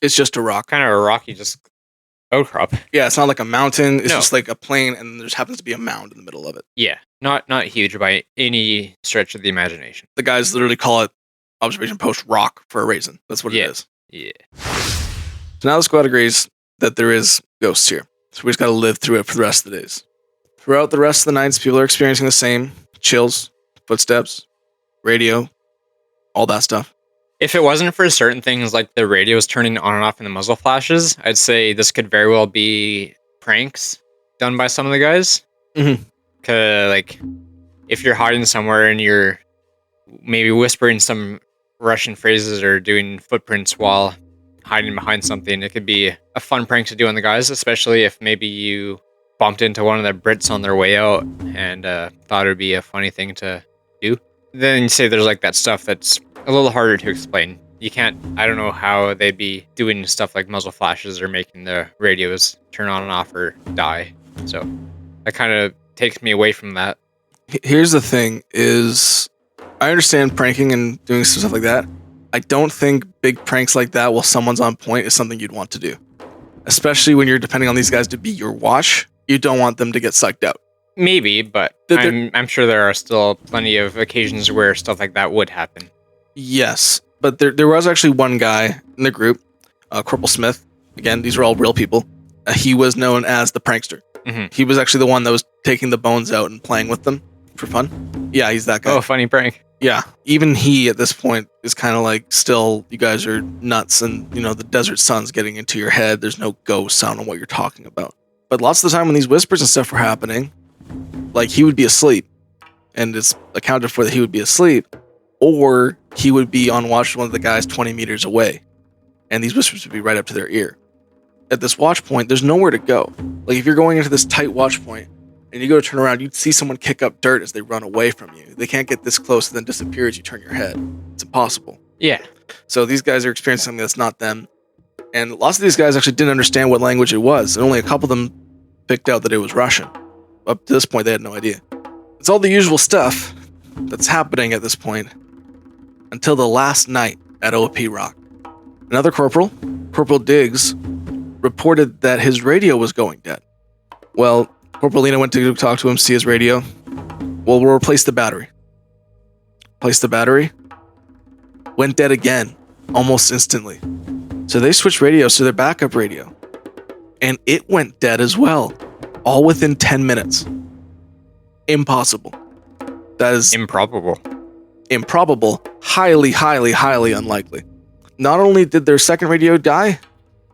It's just a rock. kind of a rocky just outcrop. Yeah, it's not like a mountain. It's No. just like a plain, and there just happens to be a mound in the middle of it. Yeah, not huge by any stretch of the imagination. The guys literally call it observation post rock for a reason. That's what Yeah. it is. Yeah. So now the squad agrees that there is ghosts here. So we just got to live through it for the rest of the days. Throughout the rest of the nights, people are experiencing the same chills, footsteps, radio, all that stuff. If it wasn't for certain things like the radios turning on and off in the muzzle flashes, I'd say this could very well be pranks done by some of the guys. Mhm. Cause like, if you're hiding somewhere and you're maybe whispering some Russian phrases or doing footprints while hiding behind something, it could be a fun prank to do on the guys, especially if maybe you bumped into one of the Brits on their way out and thought it would be a funny thing to do. Then you say there's like that stuff that's a little harder to explain. You can't, I don't know how they'd be doing stuff like muzzle flashes or making the radios turn on and off or die. So that kind of takes me away from that. Here's the thing is, I understand pranking and doing stuff like that. I don't think big pranks like that while someone's on point is something you'd want to do. Especially when you're depending on these guys to be your watch. You don't want them to get sucked out. Maybe, but I'm sure there are still plenty of occasions where stuff like that would happen. Yes, but there was actually one guy in the group, Corporal Smith. Again, these are all real people. He was known as the prankster. Mm-hmm. He was actually the one that was taking the bones out and playing with them for fun. Yeah, he's that guy. Oh, funny prank. Yeah, even he at this point is kind of like, still, you guys are nuts, and you know the desert sun's getting into your head. There's no ghost. I don't know what you're talking about. But lots of the time when these whispers and stuff were happening, like he would be asleep, and it's accounted for that he would be asleep, or he would be on watch with one of the guys 20 meters away, and these whispers would be right up to their ear. At this watch point, there's nowhere to go. Like if you're going into this tight watch point, and you go to turn around, you'd see someone kick up dirt as they run away from you. They can't get this close and then disappear as you turn your head. It's impossible. Yeah. So these guys are experiencing something that's not them. And lots of these guys actually didn't understand what language it was. And only a couple of them picked out that it was Russian. Up to this point, they had no idea. It's all the usual stuff that's happening at this point until the last night at OP Rock. Another corporal, Corporal Diggs, reported that his radio was going dead. Well, Corporal Lena went to talk to him, see his radio. Well, we'll replace the battery. Replace the battery. Went dead again, almost instantly. So they switched radios to their backup radio. And it went dead as well. All within 10 minutes. Impossible. That is Improbable. improbable. Highly, highly, highly unlikely. Not only did their second radio die,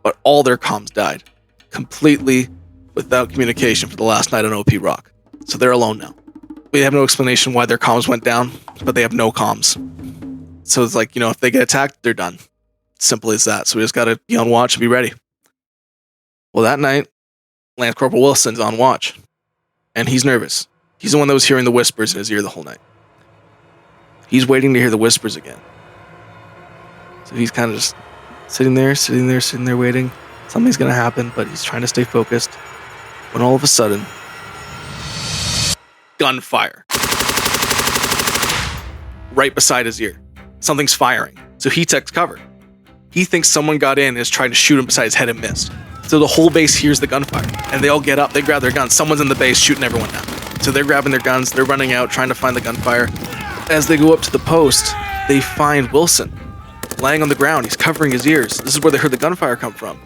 but all their comms died. Completely without communication for the last night on OP Rock. So they're alone now. We have no explanation why their comms went down, but they have no comms. So it's like, if they get attacked, they're done. Simple as that. So we just gotta be on watch and be ready. Well, that night, Lance Corporal Wilson's on watch. And he's nervous. He's the one that was hearing the whispers in his ear the whole night. He's waiting to hear the whispers again. So he's kind of just sitting there waiting. Something's gonna happen, but he's trying to stay focused. When all of a sudden, gunfire. Right beside his ear. Something's firing. So he takes cover. He thinks someone got in and is trying to shoot him beside his head and missed. So the whole base hears the gunfire. And they all get up, they grab their guns. Someone's in the base shooting everyone down. So they're grabbing their guns, they're running out, trying to find the gunfire. As they go up to the post, they find Wilson laying on the ground. He's covering his ears. This is where they heard the gunfire come from.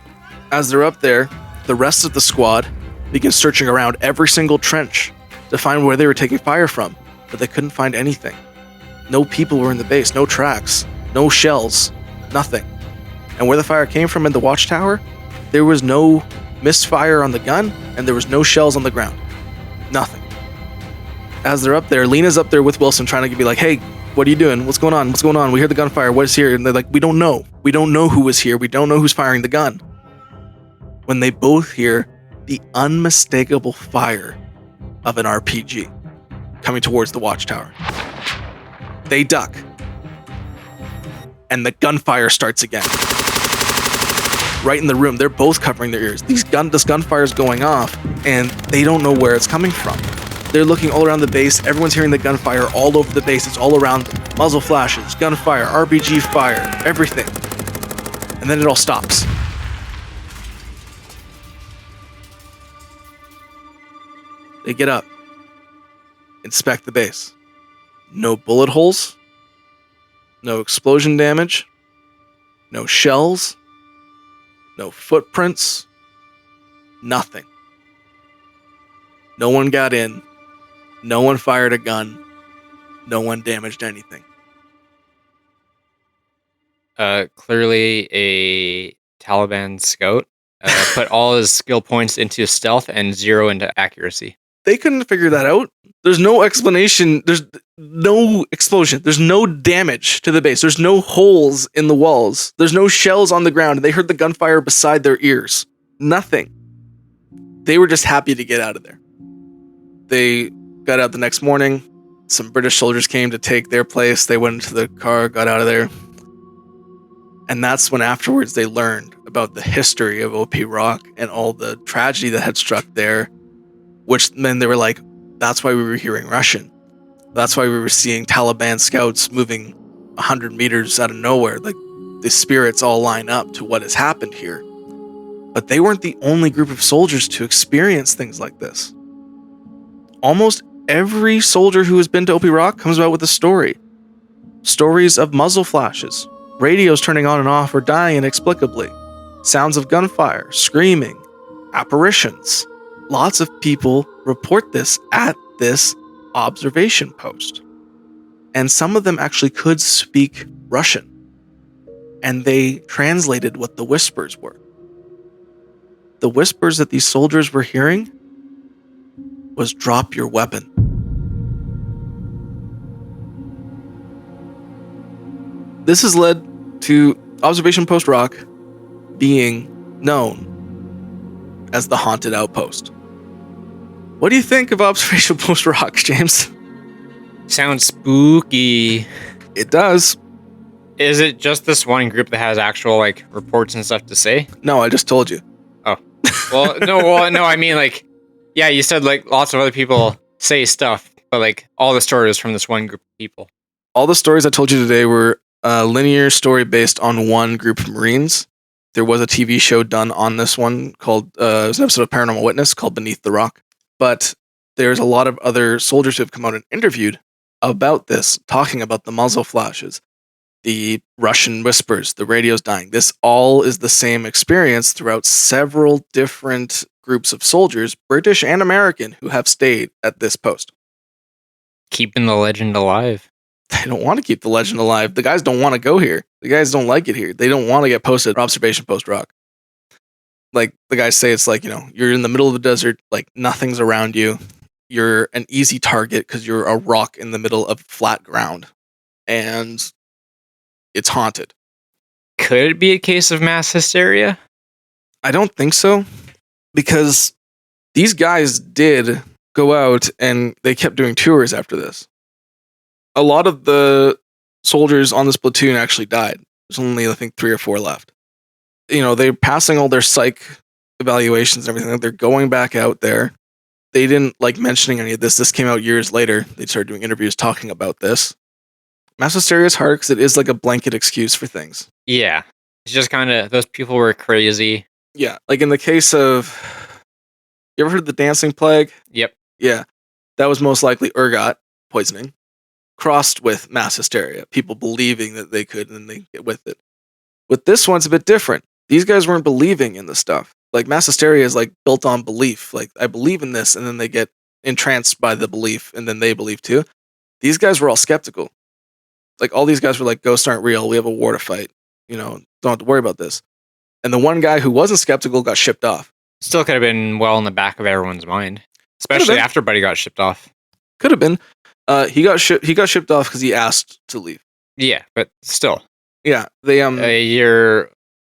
As they're up there, the rest of the squad begin searching around every single trench to find where they were taking fire from, but they couldn't find anything. No people were in the base, no tracks. no shells, nothing. And where the fire came from in the watchtower, there was no misfire on the gun, and there was no shells on the ground. Nothing. As they're up there, Lena's up there with Wilson trying to be like, hey, what are you doing? What's going on? What's going on? We heard the gunfire. What is here? And they're like, we don't know. We don't know who was here. We don't know who's firing the gun. When they both hear the unmistakable fire of an RPG coming towards the watchtower. They duck. And the gunfire starts again. Right in the room. They're both covering their ears. This gunfire is going off, and they don't know where it's coming from. They're looking all around the base. Everyone's hearing the gunfire all over the base. It's all around them. Muzzle flashes, gunfire, RPG fire, everything. And then it all stops. They get up, inspect the base. No bullet holes, no explosion damage, no shells, no footprints, nothing. No one got in, no one fired a gun, no one damaged anything. Clearly a Taliban scout put all his skill points into stealth and 0 into accuracy. They couldn't figure that out. There's no explanation. There's no explosion. There's no damage to the base. There's no holes in the walls. There's no shells on the ground. They heard the gunfire beside their ears. Nothing. They were just happy to get out of there. They got out the next morning. Some British soldiers came to take their place. They went into the car, got out of there. And that's when afterwards they learned about the history of OP Rock and all the tragedy that had struck there. Which then they were like, that's why we were hearing Russian. That's why we were seeing Taliban scouts moving 100 meters out of nowhere. Like, the spirits all line up to what has happened here. But they weren't the only group of soldiers to experience things like this. Almost every soldier who has been to OP Rock comes out with a story. Stories of muzzle flashes, radios turning on and off or dying inexplicably, sounds of gunfire, screaming, apparitions. Lots of people report this at this observation post. And some of them actually could speak Russian. And they translated what the whispers were. The whispers that these soldiers were hearing was drop your weapon. This has led to Observation Post Rock being known as the Haunted Outpost. What do you think of Observation Post Rock, James? Sounds spooky. It does. Is it just this one group that has actual like reports and stuff to say? No, I just told you. Oh. No, I mean like, yeah, you said like lots of other people say stuff, but like all the stories from this one group of people. All the stories I told you today were a linear story based on one group of Marines. There was a TV show done on this one called, it was an episode of Paranormal Witness called Beneath the Rock. But there's a lot of other soldiers who have come out and interviewed about this, talking about the muzzle flashes, the Russian whispers, the radios dying. This all is the same experience throughout several different groups of soldiers, British and American, who have stayed at this post. Keeping the legend alive. They don't want to keep the legend alive. The guys don't want to go here. The guys don't like it here. They don't want to get posted at Observation Post Rock. Like the guys say, it's like, you're in the middle of the desert, like nothing's around you. You're an easy target because you're a rock in the middle of flat ground. And it's haunted. Could it be a case of mass hysteria? I don't think so. Because these guys did go out and they kept doing tours after this. A lot of the soldiers on this platoon actually died. There's only, I think, 3 or 4 left. They're passing all their psych evaluations and everything. They're going back out there. They didn't like mentioning any of this. This came out years later. They started doing interviews talking about this. Mass hysteria is hard because it is like a blanket excuse for things. Yeah. It's just kind of, those people were crazy. Yeah. Like in the case of, you ever heard of the dancing plague? Yep. Yeah. That was most likely ergot poisoning crossed with mass hysteria. People believing that they could and then they get with it. With this one, it's a bit different. These guys weren't believing in the stuff. Like mass hysteria is like built on belief. Like I believe in this, and then they get entranced by the belief, and then they believe too. These guys were all skeptical. Like, all these guys were like, ghosts aren't real. We have a war to fight. Don't have to worry about this. And the one guy who wasn't skeptical got shipped off. Still could have been well in the back of everyone's mind, especially after Buddy got shipped off. Could have been. He got shipped off because he asked to leave. Yeah, but still. Yeah, they your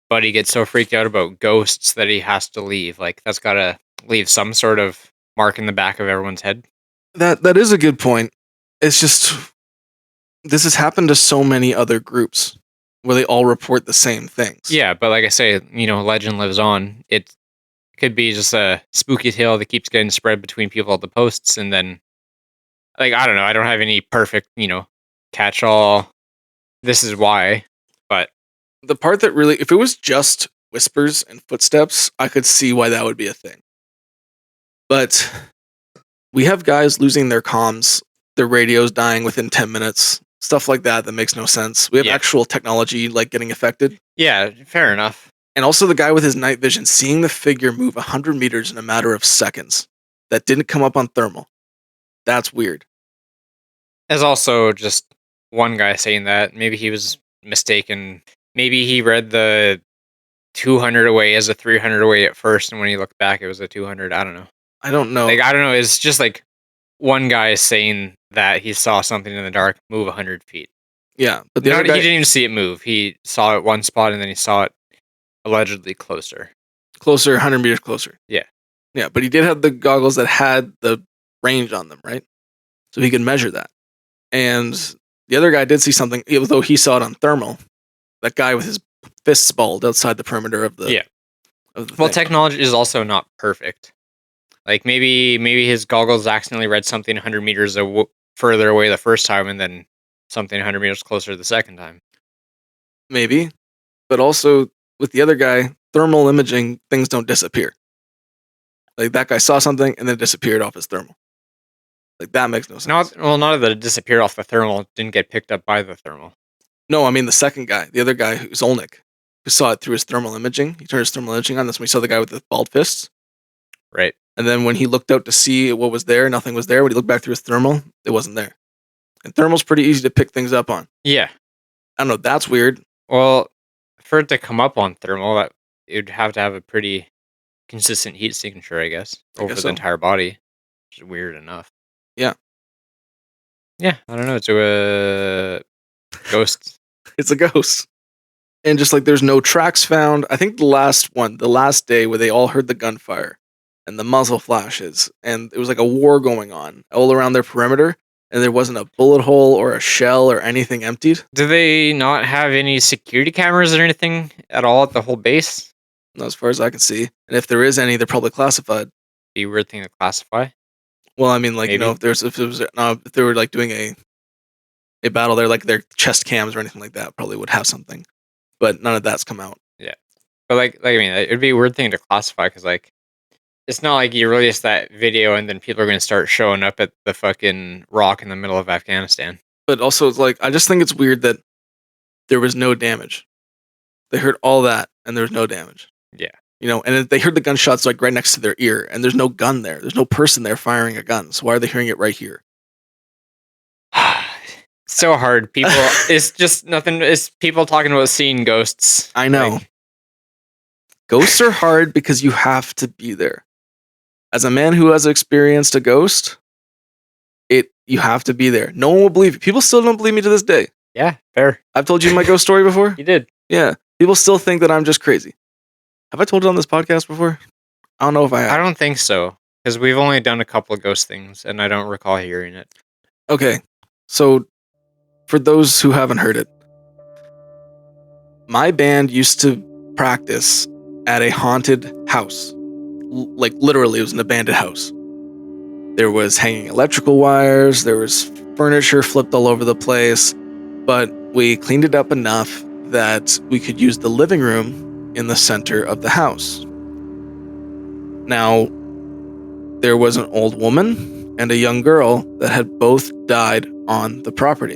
buddy gets so freaked out about ghosts that he has to leave. Like, that's gotta leave some sort of mark in the back of everyone's head. That is a good point. It's just this has happened to so many other groups where they all report the same things. Yeah, but like I say, legend lives on. It could be just a spooky tale that keeps getting spread between people at the posts, and then, like, I don't know. I don't have any perfect, catch-all. This is why, but the part that really, if it was just whispers and footsteps, I could see why that would be a thing. But we have guys losing their comms, their radios dying within 10 minutes, stuff like that makes no sense. We have actual technology like getting affected. Yeah, fair enough. And also the guy with his night vision seeing the figure move 100 meters in a matter of seconds that didn't come up on thermal. That's weird. There's also just one guy saying that. Maybe he was mistaken. Maybe he read the 200 away as a 300 away at first, and when he looked back, it was a 200. I don't know. I don't know. Like, I don't know. It's just like one guy saying that he saw something in the dark move 100 feet. Yeah, but he didn't even see it move. He saw it one spot, and then he saw it allegedly closer. 100 meters closer. Yeah. Yeah, but he did have the goggles that had the range on them, right? So he could measure that. And the other guy did see something, even though he saw it on thermal. That guy with his fists balled outside the perimeter of the... Yeah. Of the well, thing. Technology is also not perfect. Like, maybe his goggles accidentally read something 100 meters further away the first time, and then something 100 meters closer the second time. Maybe. But also, with the other guy, thermal imaging, things don't disappear. Like, that guy saw something, and then it disappeared off his thermal. Like, that makes no sense. Not that it disappeared off the thermal. It didn't get picked up by the thermal. No, I mean the second guy. The other guy, who's Olnick, who saw it through his thermal imaging. He turned his thermal imaging on. That's when we saw the guy with the bald fists. Right. And then when he looked out to see what was there, nothing was there. When he looked back through his thermal, it wasn't there. And thermal's pretty easy to pick things up on. Yeah. I don't know. That's weird. Well, for it to come up on thermal, that you'd have to have a pretty consistent heat signature, I guess, over the entire body. Which is weird enough. Yeah. Yeah, I don't know. It's a ghost. It's a ghost. And just like there's no tracks found. I think the last day where they all heard the gunfire and the muzzle flashes, and it was like a war going on all around their perimeter, and there wasn't a bullet hole or a shell or anything emptied. Do they not have any security cameras or anything at all at the whole base? Not as far as I can see. And if there is any, they're probably classified. Be a weird thing to classify. Well, I mean, like, maybe. If they were like doing a battle there, like their chest cams or anything like that, probably would have something. But none of that's come out. Yeah, but like I mean, it'd be a weird thing to classify because like it's not like you release that video and then people are going to start showing up at the fucking rock in the middle of Afghanistan. But also, it's like I just think it's weird that there was no damage. They heard all that and there was no damage. Yeah. And they heard the gunshots like right next to their ear, and there's no gun there. There's no person there firing a gun. So why are they hearing it right here? So hard. People, it's just nothing. It's people talking about seeing ghosts. I know. Like, ghosts are hard because you have to be there. As a man who has experienced a ghost, you have to be there. No one will believe you. People still don't believe me to this day. Yeah, fair. I've told you my ghost story before. You did. Yeah. People still think that I'm just crazy. Have I told it on this podcast before? I don't know if I have. I don't think so, because we've only done a couple of ghost things, and I don't recall hearing it. Okay, so for those who haven't heard it, my band used to practice at a haunted house. Like, literally, it was an abandoned house. There was hanging electrical wires, there was furniture flipped all over the place, but we cleaned it up enough that we could use the living room in the center of the house. Now, there was an old woman and a young girl that had both died on the property.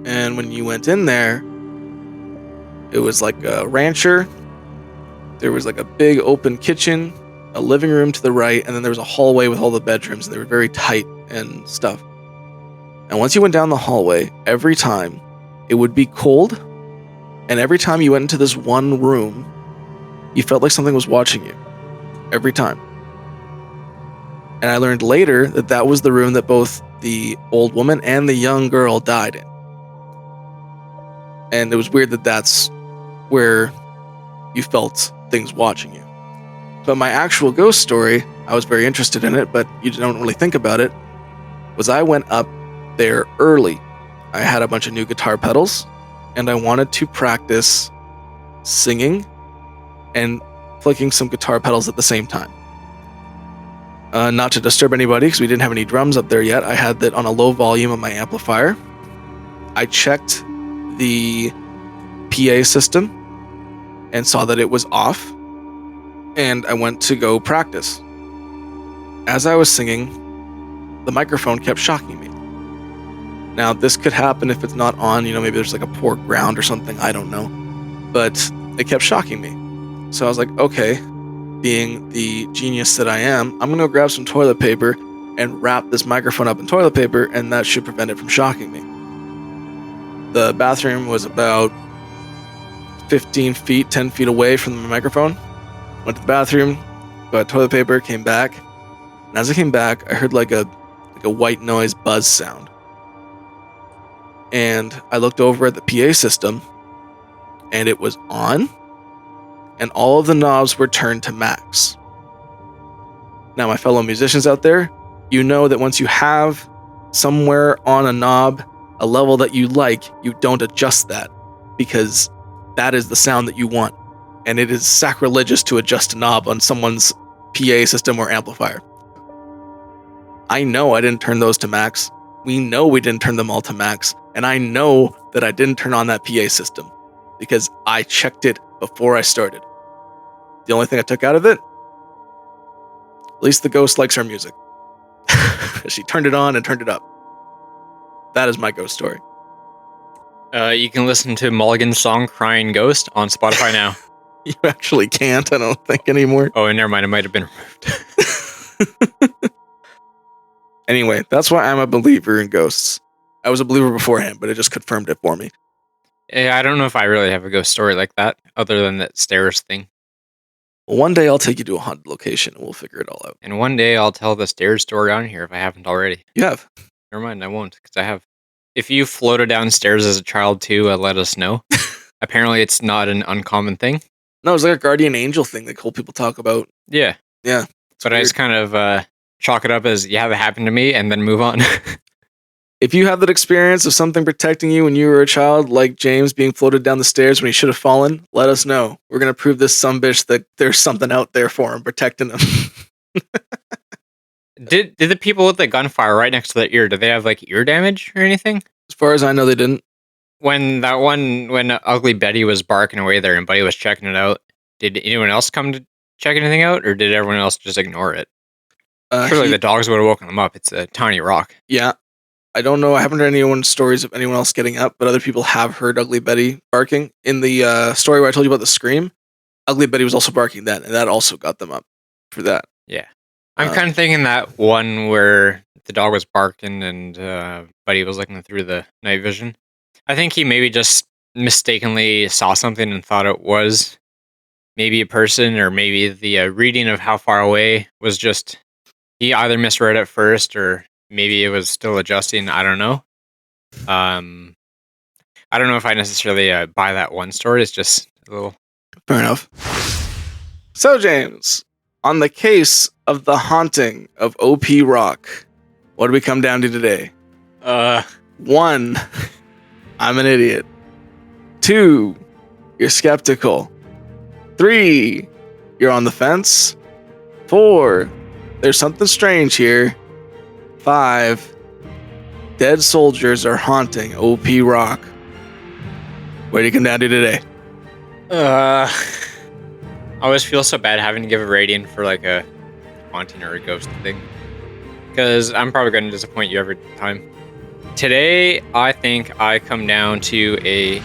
And when you went in there, it was like a rancher. There was like a big open kitchen, a living room to the right, and then there was a hallway with all the bedrooms, and they were very tight and stuff. And once you went down the hallway, every time it would be cold, and every time you went into this one room, you felt like something was watching you. Every time. And I learned later that that was the room that both the old woman and the young girl died in. And it was weird that that's where you felt things watching you. But my actual ghost story, I was very interested in it, but you don't really think about it, was I went up there early. I had a bunch of new guitar pedals, and I wanted to practice singing and flicking some guitar pedals at the same time. Not to disturb anybody, because we didn't have any drums up there yet. I had that on a low volume on my amplifier. I checked the PA system and saw that it was off, and I went to go practice. As I was singing, the microphone kept shocking me. Now, this could happen if it's not on, maybe there's like a poor ground or something, I don't know. But it kept shocking me. So I was like, okay, being the genius that I am, I'm going to grab some toilet paper and wrap this microphone up in toilet paper, and that should prevent it from shocking me. The bathroom was about 10 feet away from the microphone. Went to the bathroom, got toilet paper, came back. And as I came back, I heard like a white noise buzz sound. And I looked over at the PA system, and it was on, and all of the knobs were turned to max. Now, my fellow musicians out there, you know that once you have somewhere on a knob a level that you like, you don't adjust that, because that is the sound that you want. And it is sacrilegious to adjust a knob on someone's PA system or amplifier. I know I didn't turn those to max. We know we didn't turn them all to max. And I know that I didn't turn on that PA system because I checked it before I started. The only thing I took out of it, at least the ghost likes our music. She turned it on and turned it up. That is my ghost story. You can listen to Mulligan's song Crying Ghost on Spotify now. You actually can't, I don't think, anymore. Oh, never mind. It might have been removed. Anyway, that's why I'm a believer in ghosts. I was a believer beforehand, but it just confirmed it for me. Yeah, I don't know if I really have a ghost story like that, other than that stairs thing. Well, one day I'll take you to a haunted location and we'll figure it all out. And one day I'll tell the stairs story on here if I haven't already. You have. Never mind, I won't, because I have. If you floated downstairs as a child too, let us know. Apparently it's not an uncommon thing. No, it's like a guardian angel thing that cool people talk about. Yeah. Yeah. But weird. I just kind of chalk it up as, yeah, that happened to me, and then move on. If you have that experience of something protecting you when you were a child, like James being floated down the stairs when he should have fallen, let us know. We're going to prove this sumbitch that there's something out there for him, protecting him. Did the people with the gunfire right next to their ear, did they have like ear damage or anything? As far as I know, they didn't. When Ugly Betty was barking away there and Buddy was checking it out, did anyone else come to check anything out, or did everyone else just ignore it? Surely the dogs would have woken them up. It's a tiny rock. Yeah. I don't know. I haven't heard anyone's stories of anyone else getting up, but other people have heard Ugly Betty barking. In the story where I told you about the scream, Ugly Betty was also barking then, and that also got them up for that. Yeah. I'm kind of thinking that one where the dog was barking and Buddy was looking through the night vision. I think he maybe just mistakenly saw something and thought it was maybe a person, or maybe the reading of how far away was just, he either misread it first, or maybe it was still adjusting. I don't know. I don't know if I necessarily buy that one story. It's just a little... Fair enough. So, James, on the case of the haunting of OP Rock, what do we come down to today? 1, I'm an idiot. 2, you're skeptical. 3, you're on the fence. 4, there's something strange here. 5, dead soldiers are haunting OP Rock. What do you come down to today? I always feel so bad having to give a rating for like a haunting or a ghost thing, because I'm probably going to disappoint you every time. Today, I think I come down to a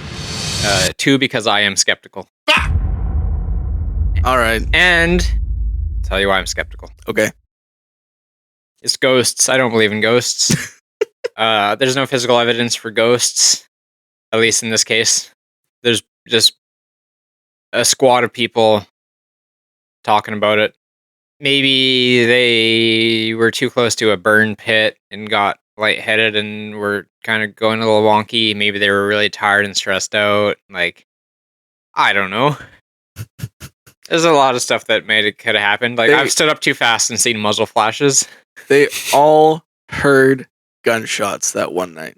2 because I am skeptical. All right. And I'll tell you why I'm skeptical. Okay. It's ghosts. I don't believe in ghosts. There's no physical evidence for ghosts, at least in this case. There's just a squad of people talking about it. Maybe they were too close to a burn pit and got lightheaded and were kind of going a little wonky. Maybe they were really tired and stressed out. Like, I don't know. There's a lot of stuff that could have happened. Like, I've stood up too fast and seen muzzle flashes. They all heard gunshots that one night.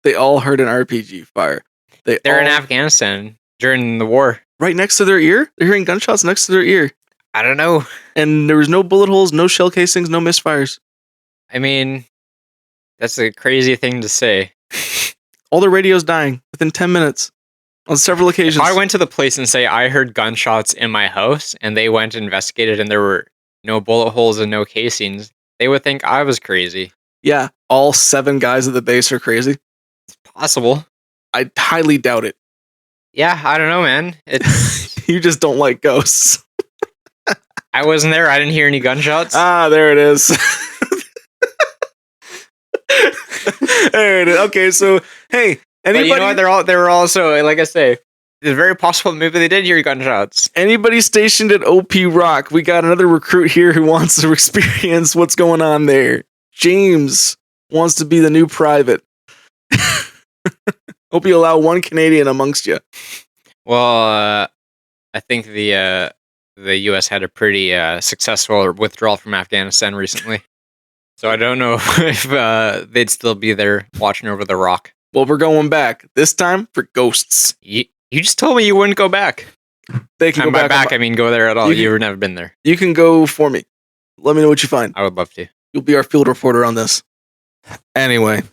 They all heard an RPG fire. They're in Afghanistan during the war. Right next to their ear? They're hearing gunshots next to their ear. I don't know. And there was no bullet holes, no shell casings, no misfires. I mean, that's a crazy thing to say. All the radios dying within 10 minutes on several occasions. If I went to the police and say I heard gunshots in my house and they went and investigated and there were no bullet holes and no casings, they would think I was crazy. Yeah, all 7 guys at the base are crazy. It's possible. I highly doubt it. Yeah, I don't know, man. It's You just don't like ghosts. I wasn't there. I didn't hear any gunshots. Ah, there it is. There it is. Okay, so hey, anybody? But you know what? They were also, like I say, it's very possible maybe they did hear gunshots. Anybody stationed at OP Rock? We got another recruit here who wants to experience what's going on there. James wants to be the new private. Hope you allow one Canadian amongst you. Well, I think the U.S. had a pretty successful withdrawal from Afghanistan recently. So I don't know if they'd still be there watching over the rock. Well, we're going back. This time for ghosts. You just told me you wouldn't go back. They can And go by back. back, I mean go there at all. You've never been there. You can go for me. Let me know what you find. I would love to. You'll be our field reporter on this. Anyway.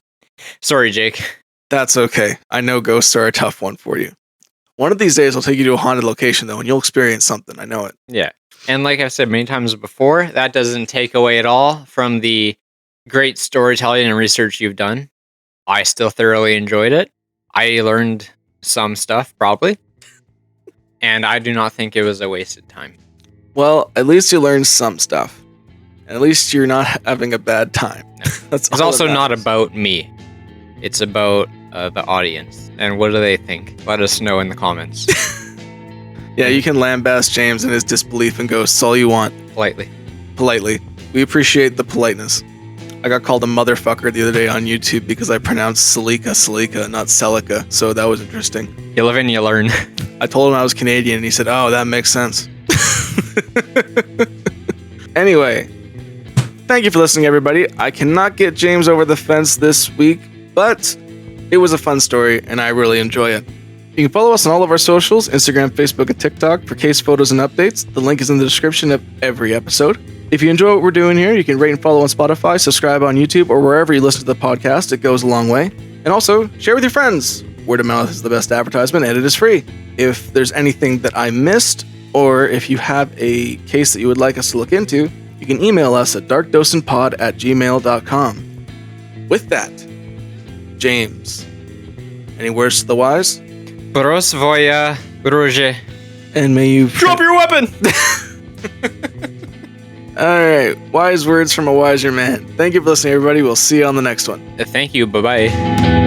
Sorry, Jake. That's okay. I know ghosts are a tough one for you. One of these days, I'll take you to a haunted location, though, and you'll experience something. I know it. Yeah. And like I've said many times before, that doesn't take away at all from the great storytelling and research you've done. I still thoroughly enjoyed it. I learned some stuff, probably. And I do not think it was a wasted time. Well, at least you learned some stuff. And at least you're not having a bad time. No. That's It's all also that not matters. about me. It's about the audience. And what do they think? Let us know in the comments. Yeah, you can lambast James and his disbelief in ghosts all you want. Politely. We appreciate the politeness. I got called a motherfucker the other day on YouTube because I pronounced Salika, not Celica, so that was interesting. You live and you learn. I told him I was Canadian, and he said, oh, that makes sense. Anyway, thank you for listening, everybody. I cannot get James over the fence this week, but it was a fun story, and I really enjoy it. You can follow us on all of our socials, Instagram, Facebook, and TikTok for case photos and updates. The link is in the description of every episode. If you enjoy what we're doing here, you can rate and follow on Spotify, subscribe on YouTube, or wherever you listen to the podcast. It goes a long way. And also, share with your friends. Word of mouth is the best advertisement, and it is free. If there's anything that I missed, or if you have a case that you would like us to look into, you can email us at darkdosenpod@gmail.com. With that, James, any words to the wise? Prosvoja Ruže. And may you... Drop your weapon! Alright, wise words from a wiser man. Thank you for listening, everybody. We'll see you on the next one. Thank you. Bye-bye.